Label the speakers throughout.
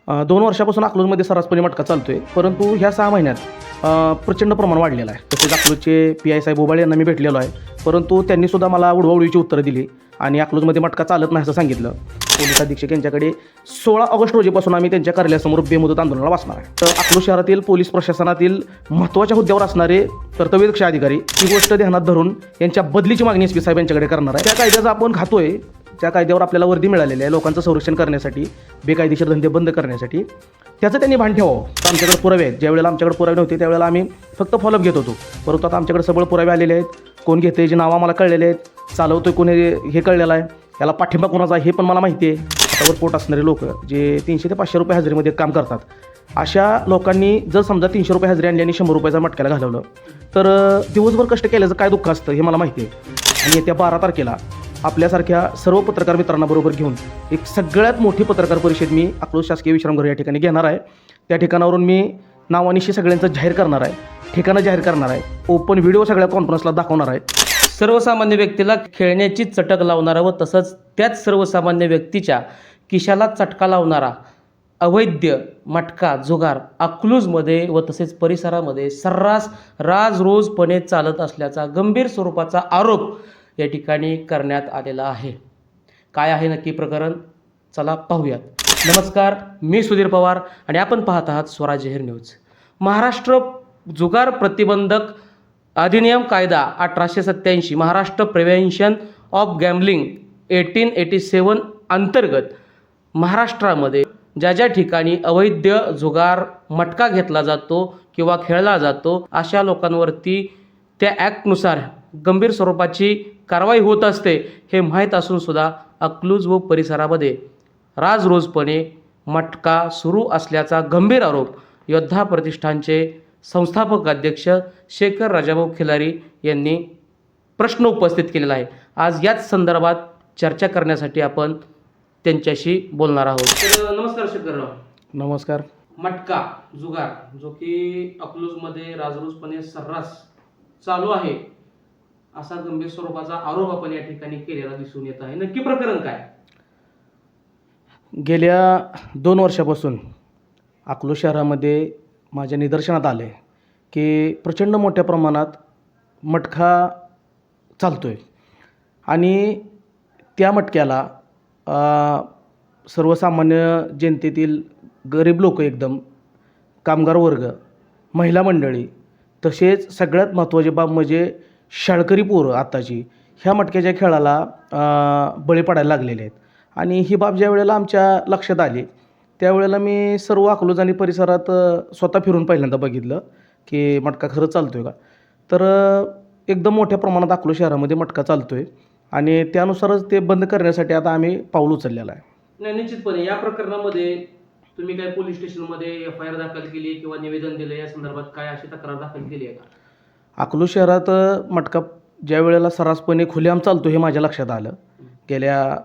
Speaker 1: 2 वर्षापासून अकलूजमध्ये सर्रासपणे मटका चालतो आहे, परंतु ह्या 6 महिन्यात प्रचंड प्रमाण वाढलेलं आहे. तसेच अकलूजचे PI साहेब उबाळे यांना मी भेटलेलो आहे, परंतु त्यांनीसुद्धा मला उडवाउडवीची उत्तरं दिली आणि अकलूजमध्ये मटका चालत नाही असं सांगितलं. पोलीस अधीक्षक यांच्याकडे 16 ऑगस्ट रोजीपासून आम्ही त्यांच्या कार्यालयासमोर बेमुदत आंदोलनाला बसणार आहे. तर अकलूज शहरातील पोलीस प्रशासनातील महत्त्वाच्या हुद्द्यावर असणारे कर्तव्यदक्ष अधिकारी ही गोष्ट ध्यानात धरून यांच्या बदलीची मागणी SP साहेब यांच्याकडे करणार आहे. त्या कायद्याचा आपण खातोय, त्या कायद्यावर आपल्याला वर्दी मिळालेली आहे लोकांचं संरक्षण करण्यासाठी, बेकायदेशीर धंदे बंद करण्यासाठी. त्याचं त्यांनी भान ठेवावं. तर आमच्याकडे पुरावे आहेत. ज्यावेळेला आमच्याकडे पुरावे नव्हते त्यावेळेला आम्ही फक्त फॉलोअप घेत होतो, परंतु आता आमच्याकडे सबळ पुरावे आलेले आहेत. कोण घेते जे नावं आम्हाला कळलेले आहेत, चालवतोय कोणी हे कळलेलं आहे, याला पाठिंबा कोणाचा हे पण मला माहिती आहे. हातावर पोट असणारे लोक जे 300 ते 500 रुपये हजेरीमध्ये काम करतात, अशा लोकांनी जर समजा 300 रुपये हजेरी आणली आणि 100 रुपयाचा मटक्याला घालवलं तर दिवसभर कष्ट केल्याचं काय दुःख असतं हे मला माहिती आहे. आणि येत्या 12 तारखेला आपल्यासारख्या सर्व पत्रकार मित्रांना बरोबर घेऊन एक सगळ्यात मोठी पत्रकार परिषद मी अकलूज शासकीय विश्रामगृह या ठिकाणी घेणार आहे. त्या ठिकाणावरून मी नावानिशी सगळ्यांचं जाहीर करणार आहे, ठिकाणं जाहीर करणार आहे, ओपन व्हिडिओ सगळ्या कॉन्फरन्सला दाखवणार आहे.
Speaker 2: सर्वसामान्य व्यक्तीला खेळण्याची चटक लावणारा व तसंच त्याच सर्वसामान्य व्यक्तीच्या खिशाला चटका लावणारा अवैध मटका जुगार अकलूजमध्ये व तसेच परिसरामध्ये सर्रास राजरोजपणे चालत असल्याचा गंभीर स्वरूपाचा आरोप या ठिकाणी करण्यात आलेला आहे. काय आहे नक्की प्रकरण, चला पाहूयात. नमस्कार, मी सुधीर पवार आणि आपण पाहत आहात स्वराज जाहीर न्यूज. महाराष्ट्र जुगार प्रतिबंधक अधिनियम कायदा 1887 महाराष्ट्र प्रिव्हेन्शन ऑफ गॅम्बलिंग 1887 अंतर्गत महाराष्ट्रामध्ये ज्या ज्या ठिकाणी अवैध जुगार मटका घेतला जातो किंवा खेळला जातो अशा लोकांवरती त्या ॲक्टनुसार गंभीर स्वरूपाची कारवाई होत असते हे माहीत असूनसुद्धा अकलूज व परिसरामध्ये राजरोजपणे मटका सुरू असल्याचा गंभीर आरोप योद्धा प्रतिष्ठानचे संस्थापक अध्यक्ष शेखर राजाभाऊ खिलारी यांनी प्रश्न उपस्थित केलेला आहे. आज याच संदर्भात चर्चा करण्यासाठी आपण त्यांच्याशी बोलणार आहोत. तर नमस्कार शेखरराव.
Speaker 1: नमस्कार.
Speaker 2: मटका जुगार जो की अकलूजमध्ये राजरोजपणे सर्रास चालू आहे असा गंभीर स्वरूपाचा आरोप आपण या ठिकाणी केलेला दिसून येत आहे. नक्की प्रकरण काय?
Speaker 1: गेल्या 2 वर्षापासून अकलूज शहरामध्ये माझ्या निदर्शनात आले की प्रचंड मोठ्या प्रमाणात मटका चालतो आहे आणि त्या मटक्याला सर्वसामान्य जनतेतील गरीब लोक, एकदम कामगार वर्ग, महिला मंडळी, तसेच सगळ्यात महत्त्वाची बाब म्हणजे शाळकरी पोरं आत्ताची ह्या मटक्याच्या खेळाला बळी पडायला लागलेले आहेत. आणि ही बाब ज्या वेळेला आमच्या लक्षात आली त्यावेळेला मी सर्व अकलूज आणि परिसरात स्वतः फिरून पहिल्यांदा बघितलं की मटका खरं चालतो आहे का. तर एकदम मोठ्या प्रमाणात अकलूज शहरामध्ये मटका चालतो आहे आणि त्यानुसारच ते बंद करण्यासाठी आता आम्ही पाऊल उचललेलं आहे.
Speaker 2: नाही, निश्चितपणे या प्रकरणामध्ये तुम्ही काय पोलीस स्टेशनमध्ये FIR दाखल केली किंवा निवेदन दिलं, या संदर्भात काय अशी तक्रार दाखल केली आहे का?
Speaker 1: अकलूज शहरात मटका ज्या वेळेला सर्रासपणे खुलेआम चालतो हे माझ्या लक्षात आलं. गेल्या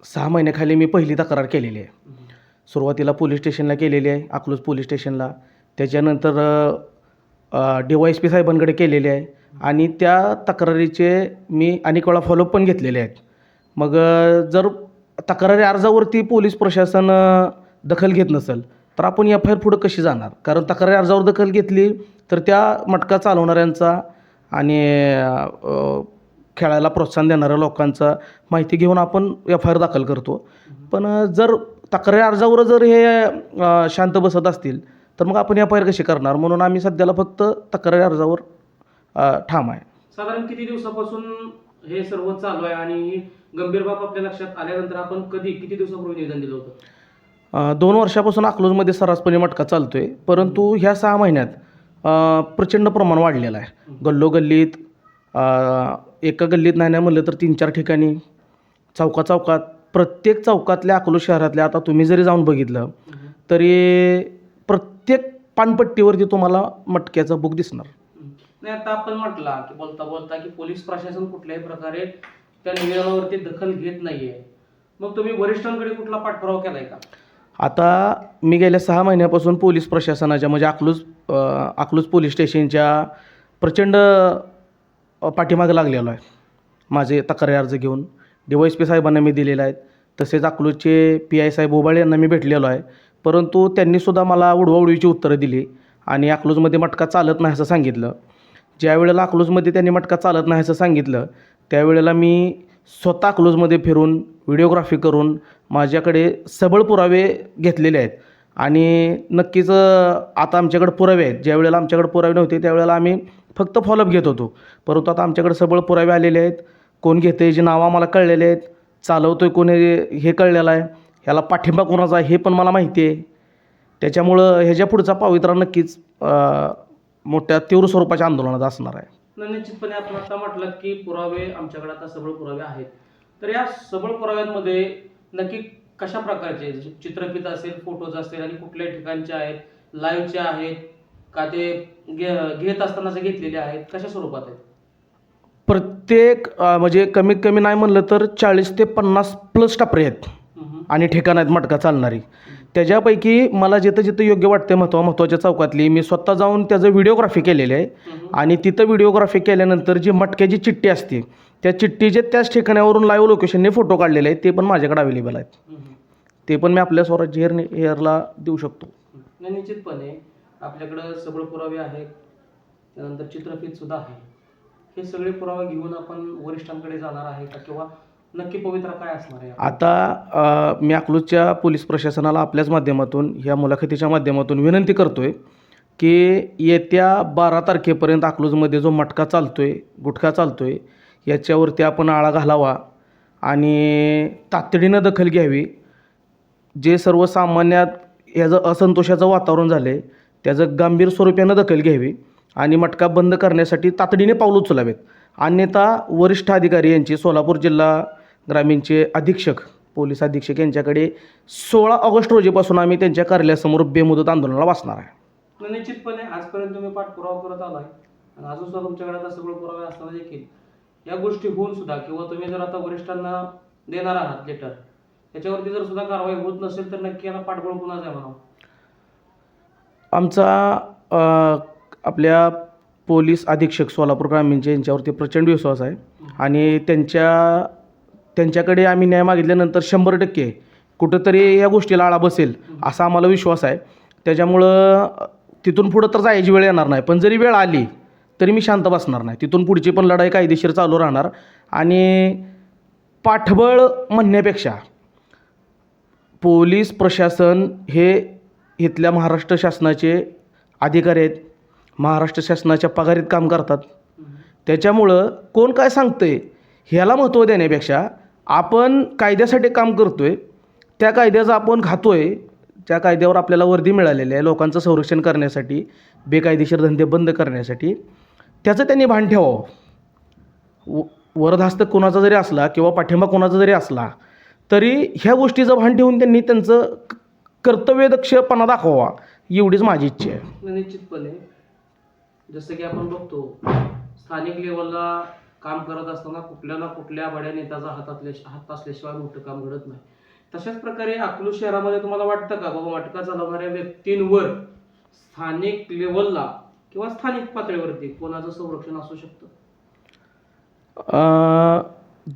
Speaker 1: 6 महिन्याखाली मी पहिली तक्रार केलेली आहे. सुरुवातीला पोलीस स्टेशनला केलेली आहे, अकलूज पोलीस स्टेशनला. त्याच्यानंतर DYSP साहेबांकडे केलेले आहे आणि त्या तक्रारीचे मी अनेक वेळा फॉलोअप पण घेतलेले आहेत. मग जर तक्रारी अर्जावरती पोलीस प्रशासन दखल घेत नसेल तर आपण FIR पुढं कशी जाणार? कारण तक्रारी अर्जावर दखल घेतली तर त्या मटका चालवणाऱ्यांचा आणि खेळायला प्रोत्साहन देणाऱ्या लोकांचा माहिती घेऊन आपण FIR दाखल करतो. पण जर तक्रारी अर्जावर जर हे शांत बसत असतील तर मग आपण FIR कशी करणार? म्हणून आम्ही सध्याला फक्त तक्रारी अर्जावर ठाम आहे.
Speaker 2: साधारण किती दिवसापासून हे सर्व चालू आहे आणि गंभीर बाब आपल्या लक्षात आल्यानंतर आपण किती दिवसापूर्वी निवेदन दिलं होतं?
Speaker 1: 2 वर्षापासून अकलूजमध्ये सर्रासपणे मटका चालतो आहे, परंतु ह्या 6 महिन्यात प्रचंड प्रमाण वाढलेलं आहे. गल्लोगल्लीत, एका गल्लीत नाही म्हणलं तर 3-4 ठिकाणी, चौकात, प्रत्येक चौकातल्या अकलूज शहरातल्या आता तुम्ही जरी जाऊन बघितलं तरी प्रत्येक पानपट्टीवरती तुम्हाला मटक्याचं बुक दिसणार.
Speaker 2: नाही, आता आपण म्हटला की बोलता की पोलीस प्रशासन कुठल्याही प्रकारे त्या निवेदनावरती दखल घेत नाहीये, मग तुम्ही वरिष्ठांकडे कुठला पाठपुरावा केलाय का?
Speaker 1: आता मी गेल्या 6 महिन्यापासून पोलीस प्रशासनाच्या म्हणजे अकलूज पोलीस स्टेशनच्या प्रचंड पाठीमागे लागलेलो आहे. माझे तक्रारी अर्ज घेऊन DYSP साहेबांना मी दिलेले आहेत. तसेच अकलूजचे PI साहेब उबाळे यांना मी भेटलेलो आहे, परंतु त्यांनीसुद्धा मला उडवाउडवीची उत्तरं दिली आणि अकलूजमध्ये मटका चालत नाही असं सांगितलं. ज्या वेळेला अकलूजमध्ये त्यांनी मटका चालत नाही असं सांगितलं त्यावेळेला मी स्वतः अकलूजमध्ये फिरून व्हिडिओग्राफी करून माझ्याकडे सबळ पुरावे घेतलेले आहेत आणि नक्कीच आता आमच्याकडे पुरावे आहेत. ज्या वेळेला आमच्याकडे पुरावे नव्हते त्यावेळेला आम्ही फक्त फॉलोअप घेत होतो, परंतु आता आमच्याकडे सबळ पुरावे आलेले आहेत. कोण घेते जे नावं आम्हाला कळलेले आहेत, चालवतो आहे कोण हे कळलेलं आहे, ह्याला पाठिंबा कोणाचा आहे हे पण मला माहिती आहे. त्याच्यामुळं ह्याच्या पुढचा पावित्रा नक्कीच मोठ्या तीव्र स्वरूपाच्या आंदोलनात असणार आहे.
Speaker 2: निश्चितपणे आपण आता म्हटलं की पुरावे आमच्याकडे आता सबळ पुरावे आहेत, तर या सबळ पुराव्यांमध्ये नक्की कशा प्रकारचे चित्रफित असेल, फोटोज असतील आणि कुठल्या ठिकाणचे आहेत, लाईव्हचे आहेत का ते घेत असतानाचे घेतलेले आहेत, कशा स्वरूपात आहेत?
Speaker 1: प्रत्येक म्हणजे कमीत कमी नाही म्हणलं तर 40 ते 50 प्लस टपरे आहेत आणि ठिकाणं आहेत मटका चालणारी. त्याच्यापैकी मला जिथं जिथं योग्य वाटते महत्त्वाच्या चौकातली मी स्वतः जाऊन त्याचं व्हिडिओग्राफी केलेली आहे आणि तिथं व्हिडिओग्राफी केल्यानंतर जी मटक्याची चिठ्ठी असते त्या चिठ्ठीचे त्याच ठिकाणावरून लाईव्ह लोकेशनने फोटो काढलेले आहेत, ते पण माझ्याकडे अवेलेबल आहेत. ते पण मी आपल्या स्वराज्य हेअरला देऊ शकतो.
Speaker 2: निश्चितपणे आपल्याकडं सबळ पुरावे आहेत, त्यानंतर चित्रफित सुद्धा आहे. हे सगळे पुरावे घेऊन आपण वरिष्ठांकडे जाणार आहे का किंवा नक्की पवित्रा काय असणार आहे?
Speaker 1: आता मी अकलूजच्या पोलीस प्रशासनाला आपल्याच माध्यमातून ह्या मुलाखतीच्या माध्यमातून विनंती करतो आहे की येत्या 12 तारखेपर्यंत अकलूजमध्ये जो मटका चालतो आहे, गुटखा चालतो आहे, याच्यावरती आपण आळा घालावा आणि तातडीनं दखल घ्यावी. जे सर्वसामान्यात ह्याचं असंतोषाचं वातावरण झालं आहे त्याचं गंभीर स्वरूपानं दखल घ्यावी आणि मटका बंद करण्यासाठी तातडीने पाऊल उचलावेत. अन्यथा वरिष्ठ अधिकारी यांची सोलापूर जिल्हा ग्रामीणचे अधीक्षक, पोलीस अधीक्षक यांच्याकडे 16 ऑगस्ट रोजीपासून आम्ही त्यांच्या कार्यालयासमोर बेमुदत आंदोलनाला बसणार आहे.
Speaker 2: निश्चितपणे आजपर्यंत तुम्ही पाठपुरावा करत आलाय आणि अजून सुद्धा तुमच्याकडे आता सगळे पुरावे असताना देखील या गोष्टी होऊन सुद्धा किंवा तुम्ही जर आता वरिष्ठांना देणार आहात लेटर, त्याच्यावरती जर सुद्धा कारवाई होत नसेल तर नक्की याला पाठबळ कुणाचं आहे म्हणावं?
Speaker 1: आमचा आपल्या पोलीस अधीक्षक सोलापूर ग्रामीणचे यांच्यावरती प्रचंड विश्वास आहे आणि त्यांच्याकडे आम्ही न्याय मागितल्यानंतर 100% कुठंतरी या गोष्टीला आळा बसेल असा आम्हाला विश्वास आहे. त्याच्यामुळं तिथून पुढं तर जायची वेळ येणार नाही, पण जरी वेळ आली तरी मी शांत बसणार नाही. तिथून पुढची पण लढाई कायदेशीर चालू राहणार आणि पाठबळ म्हणण्यापेक्षा पोलीस प्रशासन हे इथल्या महाराष्ट्र शासनाचे अधिकारी आहेत, महाराष्ट्र शासनाच्या पगारीत काम करतात. त्याच्यामुळं कोण काय सांगतंय ह्याला महत्त्व देण्यापेक्षा आपण कायद्यासाठी काम करतो आहे, त्या कायद्याचा आपण खातो आहे, त्या कायद्यावर आपल्याला वर्दी मिळालेली आहे लोकांचं संरक्षण करण्यासाठी, बेकायदेशीर धंदे बंद करण्यासाठी, त्याचं त्यांनी भान ठेवावं. वरदहस्त कोणाचा जरी असला किंवा पाठिंबा कोणाचा जरी असला तरी ह्या गोष्टीचं भान ठेवून त्यांनी त्यांचं कर्तव्यदक्षपणा दाखवावा, एवढीच माझी इच्छा आहे.
Speaker 2: निश्चितपणे जसं की आपण बघतो स्थानिक लेवलला काम करत असताना कुठल्या ना कुठल्या बड्या नेत्याचा हात असल्याशिवाय मोठं काम घडत नाही. तशाच प्रकारे अकलूज शहरामध्ये तुम्हाला वाटतं का बाबा मटका चालवणाऱ्या व्यक्तींवर स्थानिक लेवलला किंवा स्थानिक पातळीवरती कोणाचं संरक्षण असू शकतं?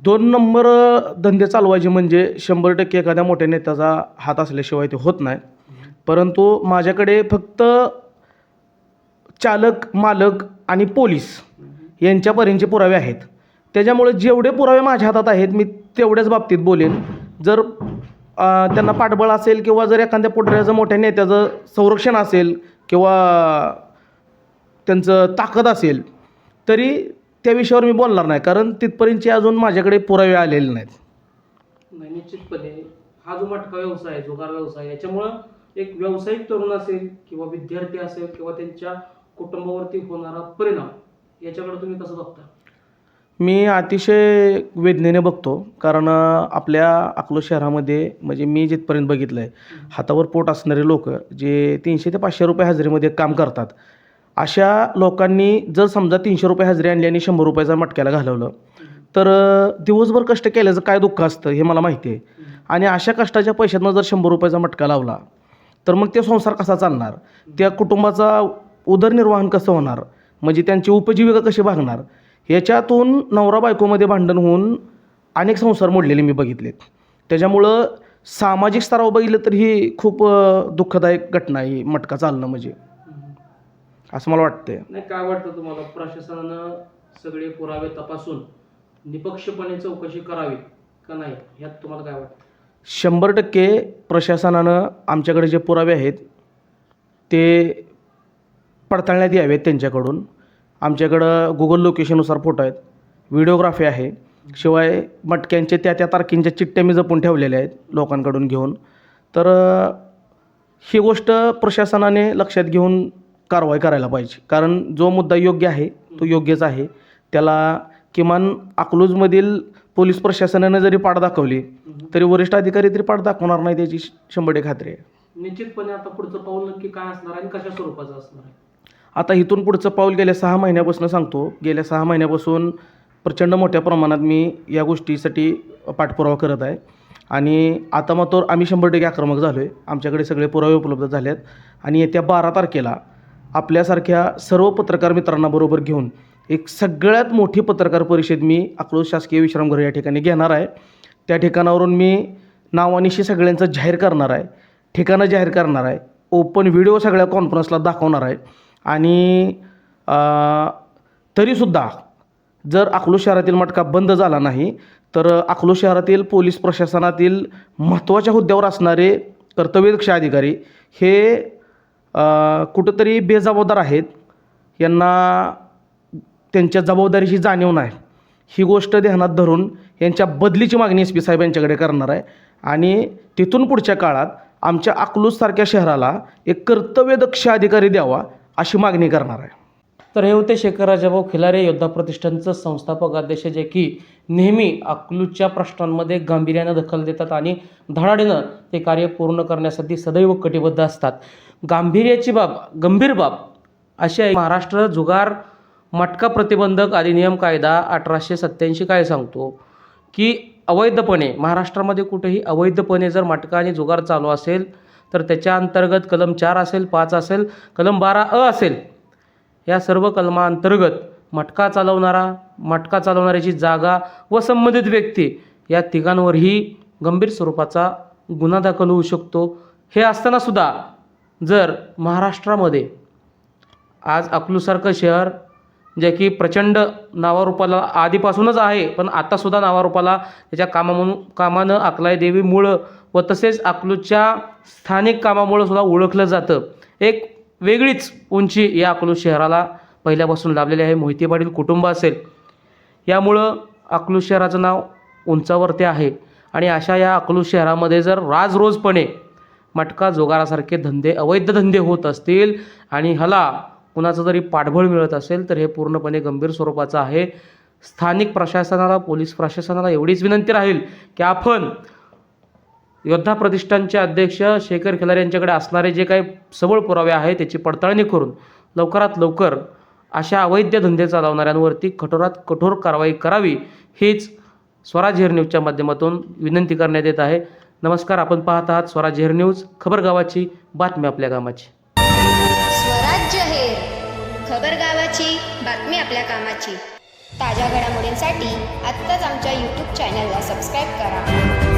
Speaker 1: 2 नंबर धंदे चालवायचे म्हणजे 100% एखाद्या मोठ्या नेत्याचा हात असल्याशिवाय ते होत नाही. परंतु माझ्याकडे फक्त चालक, मालक आणि पोलीस यांच्यापर्यंतचे पुरावे आहेत. त्याच्यामुळे जेवढे पुरावे माझ्या हातात आहेत मी तेवढ्याच बाबतीत बोलेन. जर त्यांना पाठबळ असेल किंवा जर एखाद्या पुढऱ्याचं मोठ्या नेत्याचं संरक्षण असेल किंवा त्यांचं ताकद असेल तरी त्या विषयावर मी बोलणार नाही, कारण तिथपर्यंतचे अजून माझ्याकडे पुरावे आलेले नाहीत.
Speaker 2: नाही, निश्चितपणे हा जो मटका व्यवसाय आहे, जुगार व्यवसाय, याच्यामुळं एक व्यावसायिक तरुण असेल किंवा विद्यार्थी असेल किंवा त्यांच्या कुटुंबावरती होणारा परिणाम याच्याकडे तुम्ही कसं बघता?
Speaker 1: मी अतिशय वेदनेने बघतो, कारण आपल्या अकलूज शहरामध्ये म्हणजे मी जिथपर्यंत बघितलं आहे हातावर पोट असणारे लोक जे 300 ते 500 रुपये हजेरीमध्ये काम करतात, अशा लोकांनी जर समजा 300 रुपये हजेरी आणली आणि 100 रुपयाचा मटक्याला घालवलं तर दिवसभर कष्ट केल्याचं काय दुःख असतं हे मला माहिती आहे. आणि अशा कष्टाच्या पैशातनं जर 100 रुपयाचा मटका लावला तर मग ते संसार कसा चालणार, त्या कुटुंबाचा उदरनिर्वाहन कसं होणार, म्हणजे त्यांची उपजीविका कशी भागणार. याच्यातून नवरा बायकोमध्ये भांडण होऊन अनेक संसार मोडलेले मी बघितलेत. त्याच्यामुळं सामाजिक स्तरावर बघितलं तर ही खूप दुःखदायक घटना आहे ही मटका चालणं म्हणजे, असं मला वाटतंय.
Speaker 2: नाही, काय वाटतं तुम्हाला, प्रशासनानं सगळे पुरावे तपासून निपक्षपणे चौकशी करावी का नाही, ह्यात तुम्हाला काय वाटतं?
Speaker 1: 100% प्रशासनानं आमच्याकडे जे पुरावे आहेत ते पडताळण्यात यावेत त्यांच्याकडून. आमच्याकडं गुगल लोकेशननुसार फोटो आहेत, व्हिडिओग्राफी आहे, शिवाय मटक्यांचे त्या त्या तारखेंच्या चिठ्ठ्या मी जपून ठेवलेल्या आहेत लोकांकडून घेऊन. तर ही गोष्ट प्रशासनाने लक्षात घेऊन कारवाई करायला पाहिजे, कारण जो मुद्दा योग्य आहे तो योग्यच आहे. त्याला किमान अकलूजमधील पोलीस प्रशासनाने जरी पाठ दाखवली तरी वरिष्ठ अधिकारी तरी पाठ दाखवणार नाही, त्याची 100% खात्री आहे.
Speaker 2: निश्चितपणे आता पुढचं पाऊल नक्की काय असणार आणि कशा स्वरूपाचं असणार आहे?
Speaker 1: आता इथून पुढचं पाऊल गेल्या 6 महिन्यापासून सांगतो, गेल्या 6 महिन्यापासून प्रचंड मोठ्या प्रमाणात मी या गोष्टीसाठी पाठपुरावा करत आहे आणि आता मात्र आम्ही 100% आक्रमक झालो आहे. आमच्याकडे सगळे पुरावे उपलब्ध झाले आहेत आणि येत्या 12 तारखेला आपल्यासारख्या सर्व पत्रकार मित्रांना बरोबर घेऊन एक सगळ्यात मोठी पत्रकार परिषद मी अकलूज शासकीय विश्रामगृह या ठिकाणी घेणार आहे. त्या ठिकाणावरून मी नावानिशी सगळ्यांचं जाहीर करणार आहे, ठिकाणं जाहीर करणार आहे, ओपन व्हिडिओ सगळ्या कॉन्फरन्सला दाखवणार आहे आणि तरीसुद्धा जर अकलूज शहरातील मटका बंद झाला नाही तर अकलूज शहरातील पोलीस प्रशासनातील महत्त्वाच्या हुद्द्यावर असणारे कर्तव्यदक्ष अधिकारी हे कुठंतरी बेजबाबदार आहेत, यांना त्यांच्या जबाबदारीची जाणीव नाही, ही गोष्ट ध्यानात धरून यांच्या बदलीची मागणी SP साहेब यांच्याकडे करणार आहे आणि तिथून पुढच्या काळात आमच्या अकलूजसारख्या शहराला एक कर्तव्यदक्ष अधिकारी द्यावा अशी मागणी करणार आहे.
Speaker 2: तर हे होते शेखर राजाभाऊ खिलारे, योद्धा प्रतिष्ठानचं संस्थापक अध्यक्ष, जे की नेहमी अकलूजच्या प्रश्नांमध्ये गांभीर्यानं दखल देतात आणि धडाडीनं ते कार्य पूर्ण करण्यासाठी सदैव कटिबद्ध असतात. गांभीर्याची बाब, गंभीर बाब अशी आहे. महाराष्ट्र जुगार मटका प्रतिबंधक अधिनियम कायदा 1887 काय सांगतो की अवैधपणे महाराष्ट्रामध्ये कुठेही अवैधपणे जर मटका आणि जुगार चालू असेल तर त्याच्या अंतर्गत कलम 4 असेल, 5 असेल, कलम 12A असेल, या सर्व कलमांतर्गत मटका चालवणाऱ्याची जागा व संबंधित व्यक्ती या तिघांवरही गंभीर स्वरूपाचा गुन्हा दाखल होऊ शकतो. हे असतानासुद्धा जर महाराष्ट्रामध्ये आज अकलूजसारखं शहर जे की प्रचंड नावारूपाला आधीपासूनच आहे, पण आत्तासुद्धा नावारूपाला त्याच्या कामानं अकलाईदेवीमुळं व तसेच अकलूजच्या स्थानिक कामामुळं सुद्धा ओळखलं जातं. एक वेगळीच उंची या अकलूज शहराला पहिल्यापासून लाभलेली आहे. मोहिते पाटील कुटुंब असेल, यामुळं अकलूज शहराचं नाव उंचावरती आहे आणि अशा या अकलूज शहरामध्ये जर राजरोजपणे मटका जोगारासारखे धंदे, अवैध धंदे होत असतील आणि ह्याला कुणाचं जरी पाठबळ मिळत असेल तर हे पूर्णपणे गंभीर स्वरूपाचं आहे. स्थानिक प्रशासनाला, पोलीस प्रशासनाला एवढीच विनंती राहील की आपण योद्धा प्रतिष्ठानचे अध्यक्ष शेखर खिलारे यांच्याकडे असणारे जे काही सबळ पुरावे आहेत त्याची पडताळणी करून लवकरात लवकर अशा अवैध धंदे चालवणाऱ्यांवरती कठोरात कठोर कारवाई करावी, हीच स्वराज हेर न्यूजच्या माध्यमातून विनंती करण्यात येत आहे. नमस्कार, आपण पाहत आहात स्वराज हेर न्यूज, खबर गावाची, बातमी आपल्या कामाची.
Speaker 3: स्वराज्य हेर, खबर गावाची, बातमी आपल्या कामाची. ताज्या घडामोडींसाठी आत्ताच आमच्या YouTube चॅनलला सबस्क्राईब करा.